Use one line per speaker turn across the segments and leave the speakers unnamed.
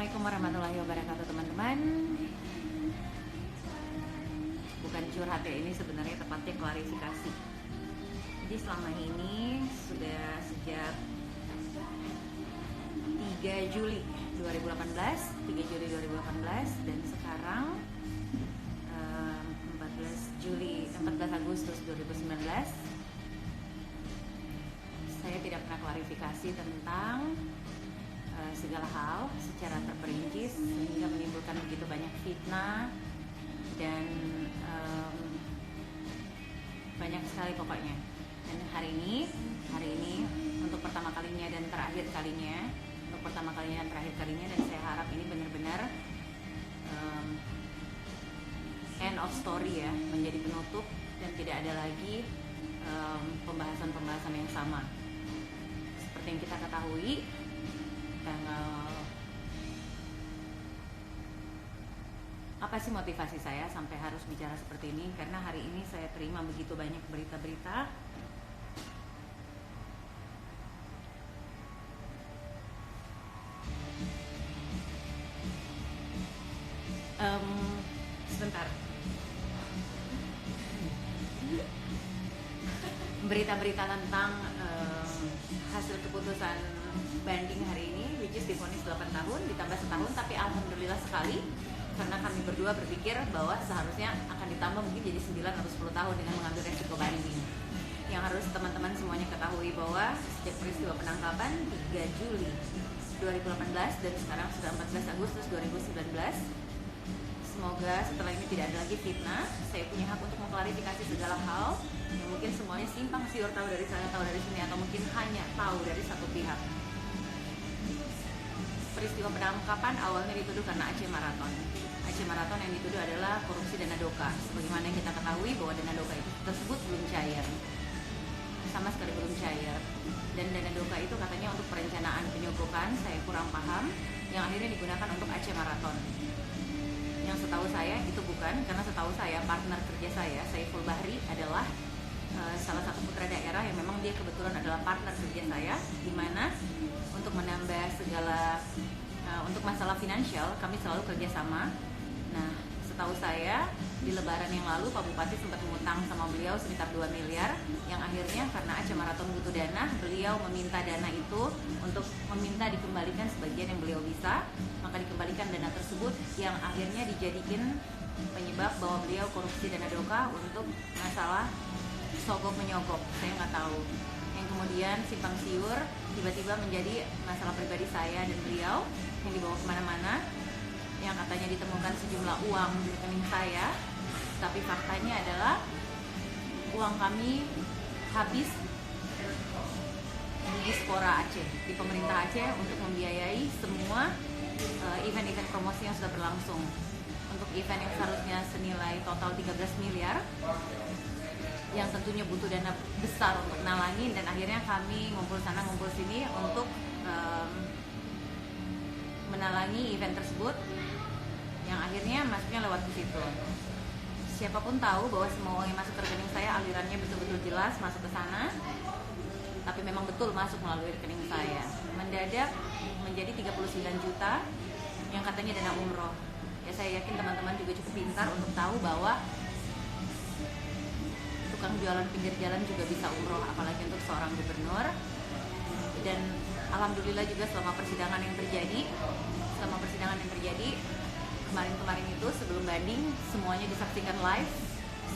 Assalamualaikum warahmatullahi wabarakatuh teman-teman. Bukan curhat ya, ini sebenarnya tepatnya klarifikasi. Jadi selama ini sudah sejak 3 Juli 2018 dan sekarang 14 Agustus 2019 saya tidak pernah klarifikasi tentang segala hal secara terperinci sehingga menimbulkan begitu banyak fitnah dan banyak sekali pokoknya. Dan hari ini untuk pertama kalinya dan terakhir kalinya dan saya harap ini benar-benar end of story ya, menjadi penutup dan tidak ada lagi pembahasan yang sama. Seperti yang kita ketahui, apa sih motivasi saya sampai harus bicara seperti ini? Karena hari ini saya terima begitu banyak berita-berita sebentar. Berita-berita tentang hasil keputusan banding hari ini, which is divonis 8 tahun ditambah setahun, tapi alhamdulillah sekali karena kami berdua berpikir bahwa seharusnya akan ditambah mungkin jadi 9 atau 10 tahun dengan mengambil resiko banding. Yang harus teman-teman semuanya ketahui bahwa sejak peristiwa penangkapan 3 Juli 2018 dan sekarang sudah 14 Agustus 2019, semoga setelah ini tidak ada lagi fitnah. Saya punya hak untuk mengklarifikasi segala hal yang mungkin semuanya simpang siur, tahu dari sana, tahu dari sini, atau mungkin hanya tahu dari satu pihak. Peristiwa penangkapan awalnya dituduh karena Aceh Marathon. Aceh Marathon yang dituduh adalah korupsi dana doka. Sebagaimana yang kita ketahui bahwa dana doka itu tersebut belum cair, sama sekali belum cair. Dan dana doka itu katanya untuk perencanaan penyogokan, saya kurang paham, yang akhirnya digunakan untuk Aceh Marathon. Yang setahu saya itu bukan, karena setahu saya partner kerja saya, Saiful Bahri, adalah salah satu putra daerah yang memang dia kebetulan adalah partner kerja saya, di mana untuk menambah segala untuk masalah finansial kami selalu kerjasama. Nah, setahu saya di Lebaran yang lalu Pak Bupati sempat mengutang sama beliau sekitar 2 miliar, yang akhirnya karena Aceh Marathon butuh dana, beliau meminta dana itu untuk meminta dikembalikan sebagian yang beliau bisa, maka dikembalikan dana tersebut yang akhirnya dijadikan penyebab bahwa beliau korupsi dana doka untuk masalah sogok menyogok, saya nggak tahu, yang kemudian simpang siur tiba-tiba menjadi masalah pribadi saya dan beliau yang dibawa kemana-mana, yang katanya ditemukan sejumlah uang di rekening saya, tapi faktanya adalah uang kami habis di Dispora Aceh, di pemerintah Aceh, untuk membiayai semua event-event promosi yang sudah berlangsung. Untuk event yang seharusnya senilai total 13 miliar, yang tentunya butuh dana besar untuk nalangin, dan akhirnya kami ngumpul sana ngumpul sini untuk menalangi event tersebut, yang akhirnya masuknya lewat ke situ. Siapapun tahu bahwa semua uang yang masuk ke rekening saya alirannya betul-betul jelas masuk ke sana, tapi memang betul masuk melalui rekening saya. Mendadak menjadi 39 juta yang katanya dana umroh. Ya, saya yakin teman-teman juga cukup pintar untuk tahu bahwa tukang jualan pinggir jalan juga bisa umroh, apalagi untuk seorang gubernur. Dan alhamdulillah juga selama persidangan yang terjadi kemarin itu sebelum banding, semuanya disaksikan live,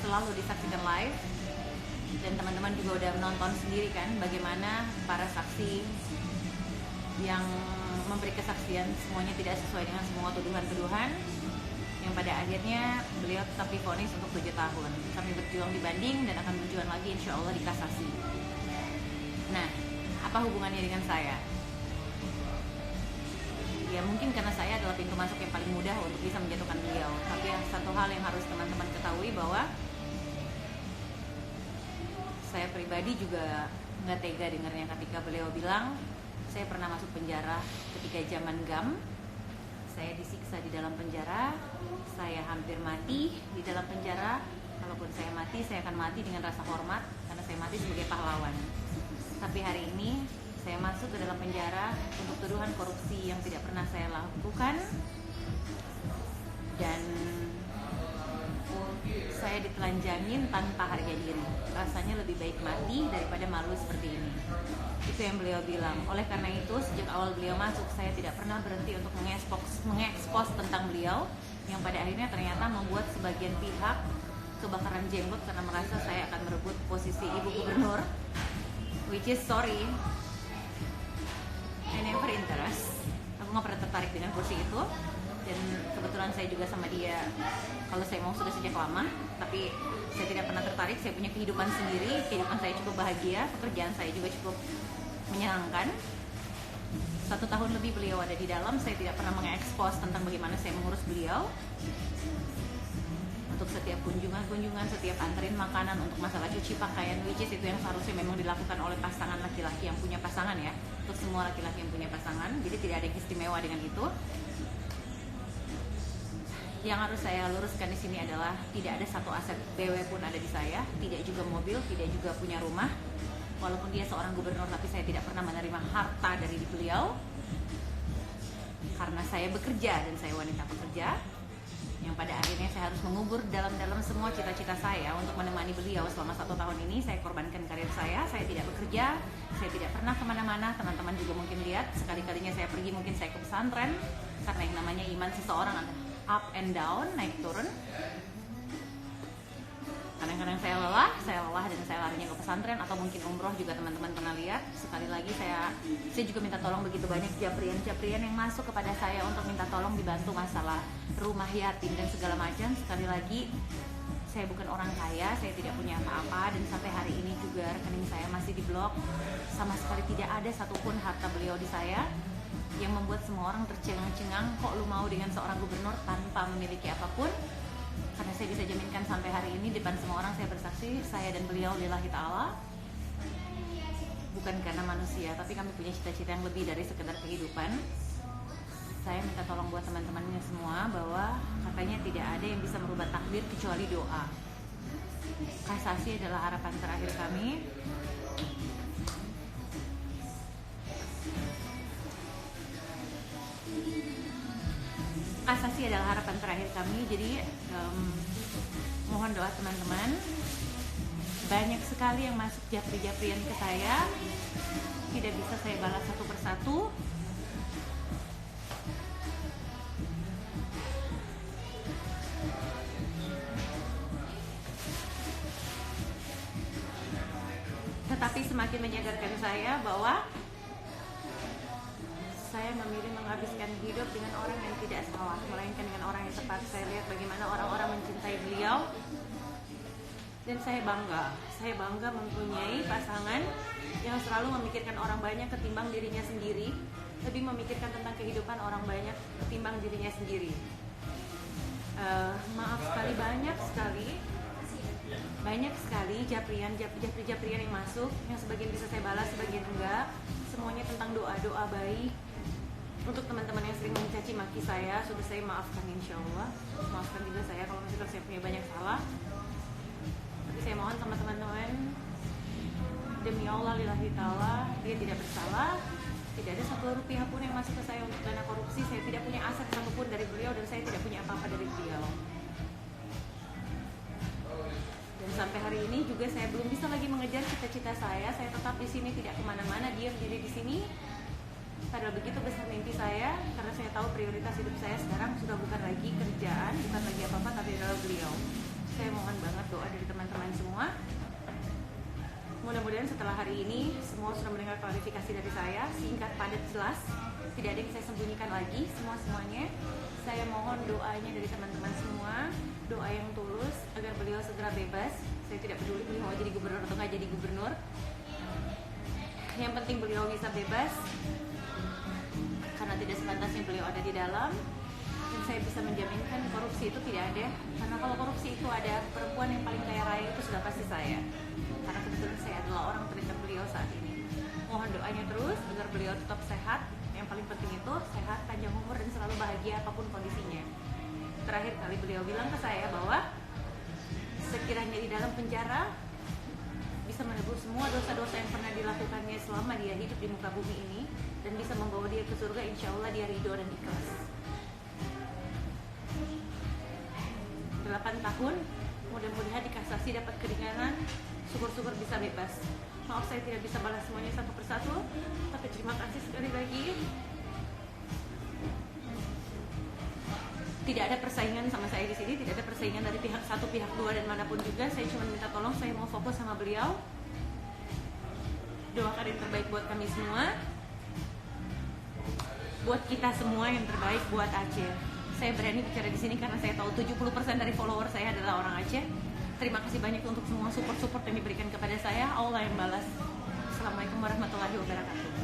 selalu disaksikan live, dan teman-teman juga udah menonton sendiri kan bagaimana para saksi yang memberi kesaksian semuanya tidak sesuai dengan semua tuduhan-tuduhan, yang pada akhirnya beliau tetap divonis untuk 7 tahun. Kami berjuang di banding dan akan berjuang lagi insya Allah di kasasi. Nah, apa hubungannya dengan saya? Ya mungkin karena saya adalah pintu masuk yang paling mudah untuk bisa menjatuhkan beliau. Tapi satu hal yang harus teman-teman ketahui bahwa saya pribadi juga nggak tega dengarnya ketika beliau bilang saya pernah masuk penjara ketika zaman GAM. Saya disiksa di dalam penjara, saya hampir mati di dalam penjara. Kalaupun saya mati, saya akan mati dengan rasa hormat karena saya mati sebagai pahlawan. Tapi hari ini Saya masuk ke dalam penjara untuk tuduhan korupsi yang tidak pernah saya lakukan, dan saya ditelanjangin tanpa harga diri. Rasanya lebih baik mati daripada malu seperti ini. Itu yang beliau bilang. Oleh karena itu, sejak awal beliau masuk, saya tidak pernah berhenti untuk mengekspos tentang beliau, yang pada akhirnya ternyata membuat sebagian pihak kebakaran jenggot karena merasa saya akan merebut posisi ibu gubernur, which is sorry, I never interest. Aku nggak pernah tertarik dengan kursi itu, dan kebetulan saya juga sama dia, kalau saya mau sudah sejak lama, tapi saya tidak pernah tertarik. Saya punya kehidupan sendiri, kehidupan saya cukup bahagia, pekerjaan saya juga cukup menyenangkan. 1 tahun lebih beliau ada di dalam, saya tidak pernah mengekspos tentang bagaimana saya mengurus beliau. Untuk setiap kunjungan, setiap anterin makanan, untuk masalah cuci pakaian, which is itu yang seharusnya memang dilakukan oleh pasangan laki-laki yang punya pasangan ya, untuk semua laki-laki yang punya pasangan, jadi tidak ada yang istimewa dengan itu. Yang harus saya luruskan di sini adalah tidak ada satu aset BW pun ada di saya, tidak juga mobil, tidak juga punya rumah. Walaupun dia seorang gubernur, tapi saya tidak pernah menerima harta dari beliau, karena saya bekerja dan saya wanita pekerja, yang pada akhirnya saya harus mengubur dalam-dalam semua cita-cita saya untuk menemani beliau selama 1 tahun ini. Saya korbankan karir saya tidak bekerja, saya tidak pernah kemana-mana. Teman-teman juga mungkin lihat, sekali-kalinya saya pergi mungkin saya ke pesantren, karena yang namanya iman seseorang ada up and down, naik turun. Kadang-kadang saya lelah dan saya larinya ke pesantren, atau mungkin umroh juga teman-teman pernah lihat. Sekali lagi saya juga minta tolong begitu banyak japrian yang masuk kepada saya untuk minta tolong dibantu masalah rumah yatim dan segala macam. Sekali lagi, saya bukan orang kaya, saya tidak punya apa-apa, dan sampai hari ini juga rekening saya masih diblok. Sama sekali tidak ada satupun harta beliau di saya, yang membuat semua orang tercengang-cengang, kok lu mau dengan seorang gubernur tanpa memiliki apapun. Karena saya bisa jaminkan sampai hari ini depan semua orang saya bersaksi, saya dan beliau lillahi ta'ala, bukan karena manusia, tapi kami punya cita-cita yang lebih dari sekedar kehidupan. Saya minta tolong buat teman-temannya semua bahwa katanya tidak ada yang bisa merubah takdir kecuali doa. Kasasi adalah harapan terakhir kami. Kasasi adalah harapan terakhir kami. Jadi mohon doa teman-teman. Banyak sekali yang masuk japri-japrian ke saya, tidak bisa saya balas satu persatu. Tetapi semakin menyadarkan saya bahwa saya memilih menghabiskan hidup dengan orang yang tidak salah, melainkan dengan orang yang tepat. Saya lihat bagaimana orang-orang mencintai beliau, dan saya bangga mempunyai pasangan yang selalu memikirkan orang banyak ketimbang dirinya sendiri, lebih memikirkan tentang kehidupan orang banyak ketimbang dirinya sendiri. Maaf sekali, banyak sekali japrian yang masuk, yang sebagian bisa saya balas, sebagian enggak. Semuanya tentang doa-doa baik. Untuk teman-teman yang sering mencaci maki saya, sudah saya maafkan, insya Allah. Maafkan juga saya kalau misalnya saya punya banyak salah. Tapi saya mohon sama teman-teman, demi Allah lillahi ta'ala, dia tidak bersalah. Tidak ada satu rupiah pun yang masuk ke saya untuk dana korupsi. Saya tidak punya aset satupun dari beliau, dan saya tidak punya apa-apa dari beliau. Dan sampai hari ini juga saya belum bisa lagi mengejar cita-cita saya. Saya tetap di sini, tidak kemana-mana, diam diri di sini. Padahal begitu besar mimpi saya, karena saya tahu prioritas hidup saya sekarang sudah bukan lagi kerjaan, bukan lagi apa-apa, tapi adalah beliau. Saya mohon banget doa dari teman-teman semua. Mudah-mudahan setelah hari ini semua sudah mendengar klarifikasi dari saya, singkat, padat, jelas, tidak ada yang saya sembunyikan lagi, semuanya. Saya mohon doanya dari teman-teman semua, doa yang tulus agar beliau segera bebas. Saya tidak peduli beliau mau jadi gubernur atau nggak jadi gubernur. Yang penting beliau bisa bebas, karena tidak sepantasnya beliau ada di dalam. Dan saya bisa menjaminkan korupsi itu tidak ada, karena kalau korupsi itu ada, perempuan yang paling kaya raya itu sudah pasti saya, karena kebetulan saya adalah orang terdekat beliau saat ini. Mohon doanya terus agar beliau tetap sehat. Yang paling penting itu sehat, panjang umur, dan selalu bahagia apapun kondisinya. Terakhir kali beliau bilang ke saya bahwa sekiranya di dalam penjara bisa bisa menebus semua dosa-dosa yang pernah dilakukannya selama dia hidup di muka bumi ini, dan bisa membawa dia ke surga. Insya Allah dia ridho dan ikhlas. 8 tahun, mudah-mudahan dikasasi dapat keringanan, syukur-syukur bisa bebas. Maaf saya tidak bisa balas semuanya satu persatu, tapi terima kasih sekali lagi. Tidak ada persaingan sama saya di sini, tidak ada persaingan dari pihak satu, pihak dua, dan manapun juga. Saya cuma minta tolong, saya mau fokus sama beliau. Doakan yang terbaik buat kami semua, buat kita semua yang terbaik buat Aceh. Saya berani bicara di sini karena saya tahu 70% dari follower saya adalah orang Aceh. Terima kasih banyak untuk semua support yang diberikan kepada saya. Allah yang balas. Assalamualaikum warahmatullahi wabarakatuh.